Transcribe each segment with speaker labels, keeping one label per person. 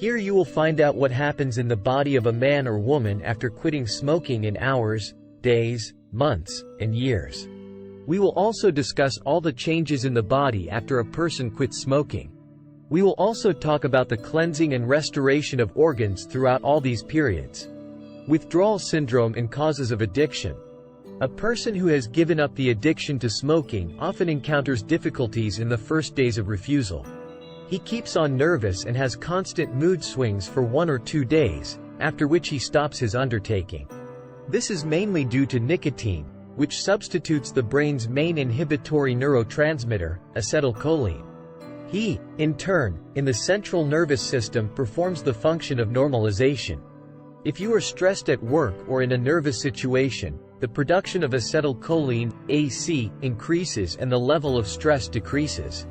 Speaker 1: Here you will find out what happens in the body of a man or woman after quitting smoking in hours, days, months, and years. We will also discuss all the changes in the body after a person quits smoking. We will also talk about the cleansing and restoration of organs throughout all these periods. Withdrawal syndrome and causes of addiction. A person who has given up the addiction to smoking often encounters difficulties in the first days of refusal. He keeps on nervous and has constant mood swings for 1 or 2 days, after which he stops his undertaking. This is mainly due to nicotine, which substitutes the brain's main inhibitory neurotransmitter, acetylcholine. He, in turn, in the central nervous system performs the function of normalization. If you are stressed at work or in a nervous situation, the production of acetylcholine, AC, increases and the level of stress decreases.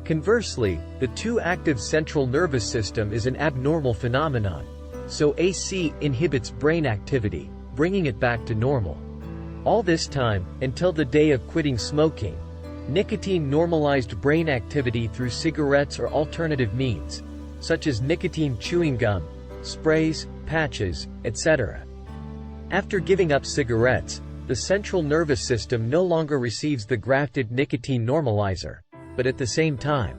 Speaker 1: Conversely, the too active central nervous system is an abnormal phenomenon, so AC inhibits brain activity, bringing it back to normal. All this time, until the day of quitting smoking, nicotine normalized brain activity through cigarettes or alternative means, such as nicotine chewing gum, sprays, patches, etc. After giving up cigarettes, the central nervous system no longer receives the grafted nicotine normalizer, but at the same time,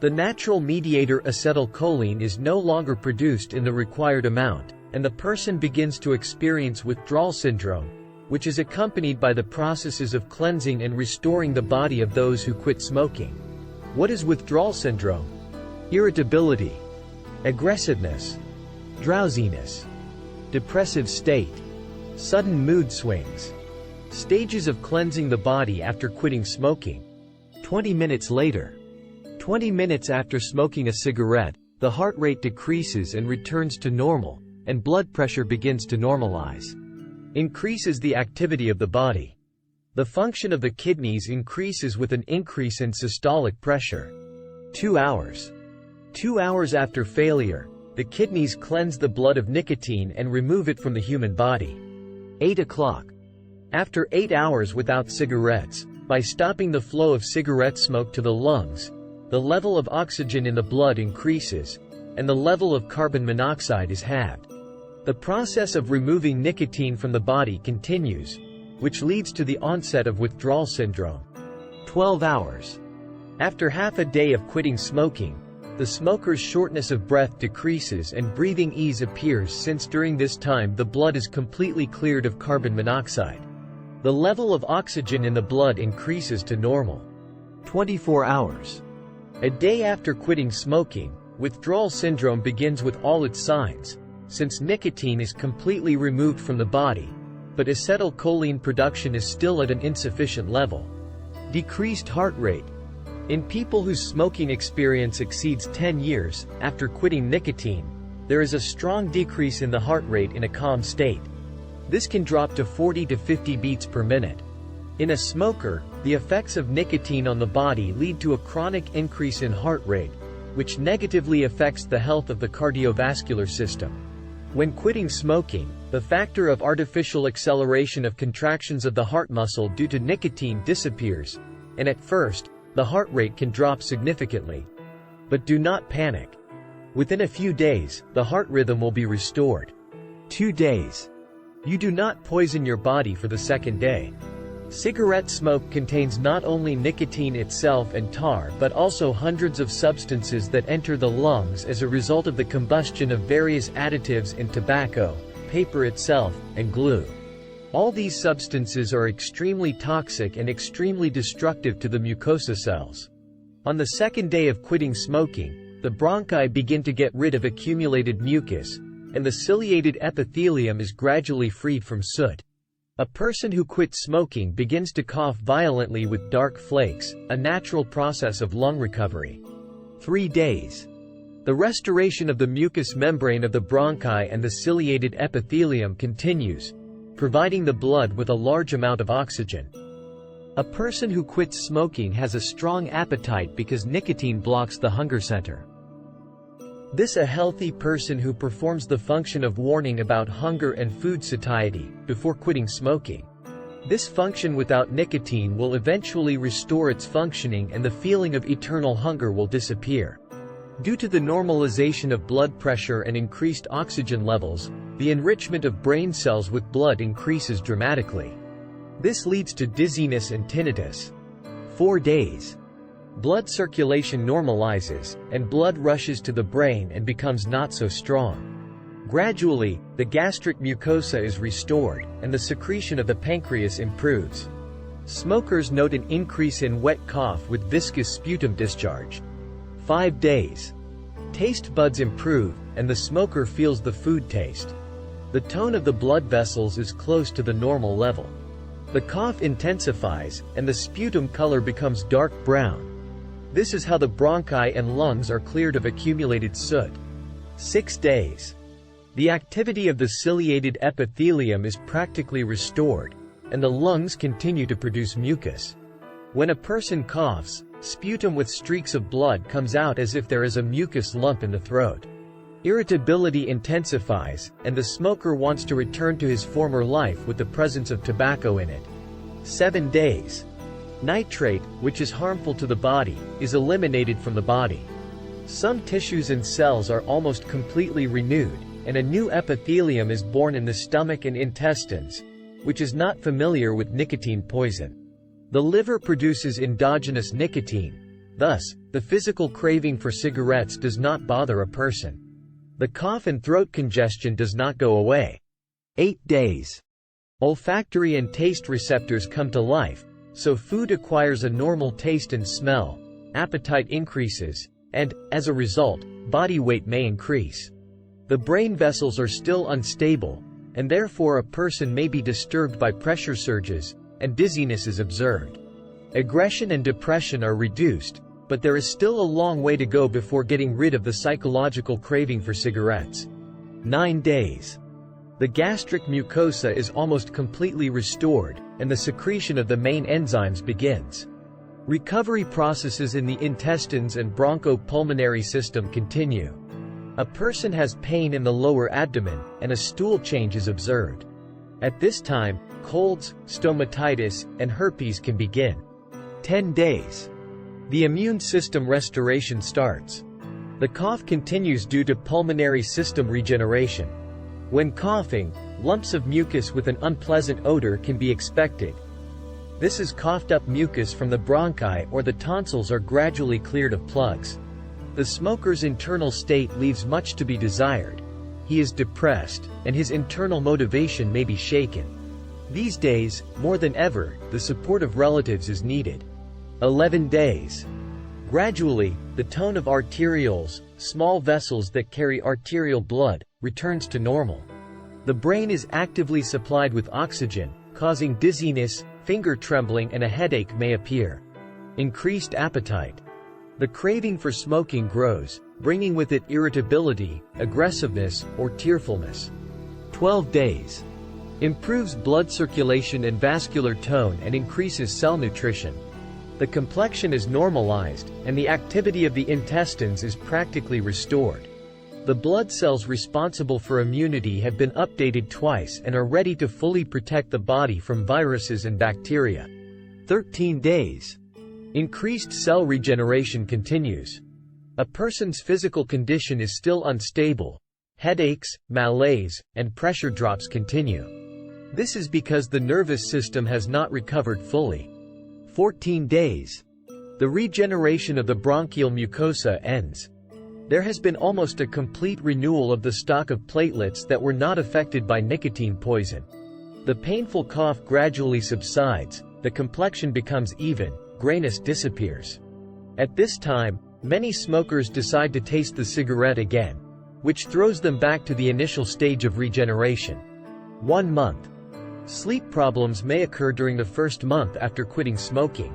Speaker 1: the natural mediator acetylcholine is no longer produced in the required amount, and the person begins to experience withdrawal syndrome, which is accompanied by the processes of cleansing and restoring the body of those who quit smoking. What is withdrawal syndrome? Irritability, aggressiveness, drowsiness, depressive state, sudden mood swings. Stages of cleansing the body after quitting smoking. 20 minutes later. 20 minutes after smoking a cigarette, the heart rate decreases and returns to normal, and blood pressure begins to normalize. Increases the activity of the body. The function of the kidneys increases with an increase in systolic pressure. 2 hours. 2 hours after failure, the kidneys cleanse the blood of nicotine and remove it from the human body. 8 o'clock. After 8 hours without cigarettes, by stopping the flow of cigarette smoke to the lungs, the level of oxygen in the blood increases, and the level of carbon monoxide is halved. The process of removing nicotine from the body continues, which leads to the onset of withdrawal syndrome. 12 hours. After half a day of quitting smoking, the smoker's shortness of breath decreases and breathing ease appears, since during this time the blood is completely cleared of carbon monoxide. The level of oxygen in the blood increases to normal. 24 hours. A day after quitting smoking, withdrawal syndrome begins with all its signs, since nicotine is completely removed from the body, but acetylcholine production is still at an insufficient level. Decreased heart rate. In people whose smoking experience exceeds 10 years, after quitting nicotine, there is a strong decrease in the heart rate in a calm state. This can drop to 40 to 50 beats per minute. In a smoker, the effects of nicotine on the body lead to a chronic increase in heart rate, which negatively affects the health of the cardiovascular system. When quitting smoking, the factor of artificial acceleration of contractions of the heart muscle due to nicotine disappears, and at first, the heart rate can drop significantly. But do not panic. Within a few days, the heart rhythm will be restored. 2 days. You do not poison your body for the second day. Cigarette smoke contains not only nicotine itself and tar but also hundreds of substances that enter the lungs as a result of the combustion of various additives in tobacco, paper itself, and glue. All these substances are extremely toxic and extremely destructive to the mucosa cells. On the second day of quitting smoking, the bronchi begin to get rid of accumulated mucus, and the ciliated epithelium is gradually freed from soot. A person who quits smoking begins to cough violently with dark flakes, a natural process of lung recovery. 3 days. The restoration of the mucous membrane of the bronchi and the ciliated epithelium continues, providing the blood with a large amount of oxygen. A person who quits smoking has a strong appetite because nicotine blocks the hunger center. This a healthy person who performs the function of warning about hunger and food satiety before quitting smoking. This function without nicotine will eventually restore its functioning and the feeling of eternal hunger will disappear. Due to the normalization of blood pressure and increased oxygen levels, the enrichment of brain cells with blood increases dramatically. This leads to dizziness and tinnitus. 4 days. Blood circulation normalizes, and blood rushes to the brain and becomes not so strong. Gradually, the gastric mucosa is restored, and the secretion of the pancreas improves. Smokers note an increase in wet cough with viscous sputum discharge. 5 days. Taste buds improve, and the smoker feels the food taste. The tone of the blood vessels is close to the normal level. The cough intensifies, and the sputum color becomes dark brown. This is how the bronchi and lungs are cleared of accumulated soot. 6 days. The activity of the ciliated epithelium is practically restored, and the lungs continue to produce mucus. When a person coughs, sputum with streaks of blood comes out as if there is a mucus lump in the throat. Irritability intensifies, and the smoker wants to return to his former life with the presence of tobacco in it. 7 days. Nitrate, which is harmful to the body, is eliminated from the body. Some tissues and cells are almost completely renewed, and a new epithelium is born in the stomach and intestines, which is not familiar with nicotine poison. The liver produces endogenous nicotine. Thus, the physical craving for cigarettes does not bother a person. The cough and throat congestion does not go away. 8 days. Olfactory and taste receptors come to life, so food acquires a normal taste and smell, appetite increases, and, as a result, body weight may increase. The brain vessels are still unstable, and therefore a person may be disturbed by pressure surges, and dizziness is observed. Aggression and depression are reduced, but there is still a long way to go before getting rid of the psychological craving for cigarettes. 9 days. The gastric mucosa is almost completely restored, and the secretion of the main enzymes begins. Recovery processes in the intestines and bronchopulmonary system continue. A person has pain in the lower abdomen, and a stool change is observed. At this time, colds, stomatitis, and herpes can begin. 10 days. The immune system restoration starts. The cough continues due to pulmonary system regeneration. When coughing, lumps of mucus with an unpleasant odor can be expected. This is coughed-up mucus from the bronchi, or the tonsils are gradually cleared of plugs. The smoker's internal state leaves much to be desired. He is depressed, and his internal motivation may be shaken. These days, more than ever, the support of relatives is needed. 11 days. Gradually, the tone of arterioles, small vessels that carry arterial blood, returns to normal. The brain is actively supplied with oxygen, causing dizziness, finger trembling, and a headache may appear. Increased appetite. The craving for smoking grows, bringing with it irritability, aggressiveness, or tearfulness. 12 days. Improves blood circulation and vascular tone and increases cell nutrition. The complexion is normalized, and the activity of the intestines is practically restored. The blood cells responsible for immunity have been updated twice and are ready to fully protect the body from viruses and bacteria. 13 days. Increased cell regeneration continues. A person's physical condition is still unstable. Headaches, malaise, and pressure drops continue. This is because the nervous system has not recovered fully. 14 days. The regeneration of the bronchial mucosa ends. There has been almost a complete renewal of the stock of platelets that were not affected by nicotine poison. The painful cough gradually subsides, the complexion becomes even, grayness disappears. At this time, many smokers decide to taste the cigarette again, which throws them back to the initial stage of regeneration. 1 month. Sleep problems may occur during the first month after quitting smoking.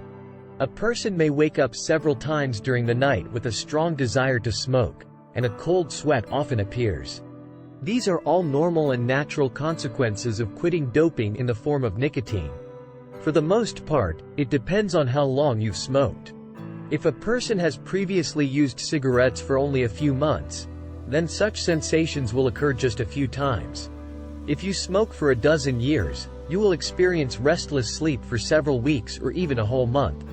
Speaker 1: A person may wake up several times during the night with a strong desire to smoke, and a cold sweat often appears. These are all normal and natural consequences of quitting doping in the form of nicotine. For the most part, it depends on how long you've smoked. If a person has previously used cigarettes for only a few months, then such sensations will occur just a few times. If you smoke for a dozen years, you will experience restless sleep for several weeks or even a whole month.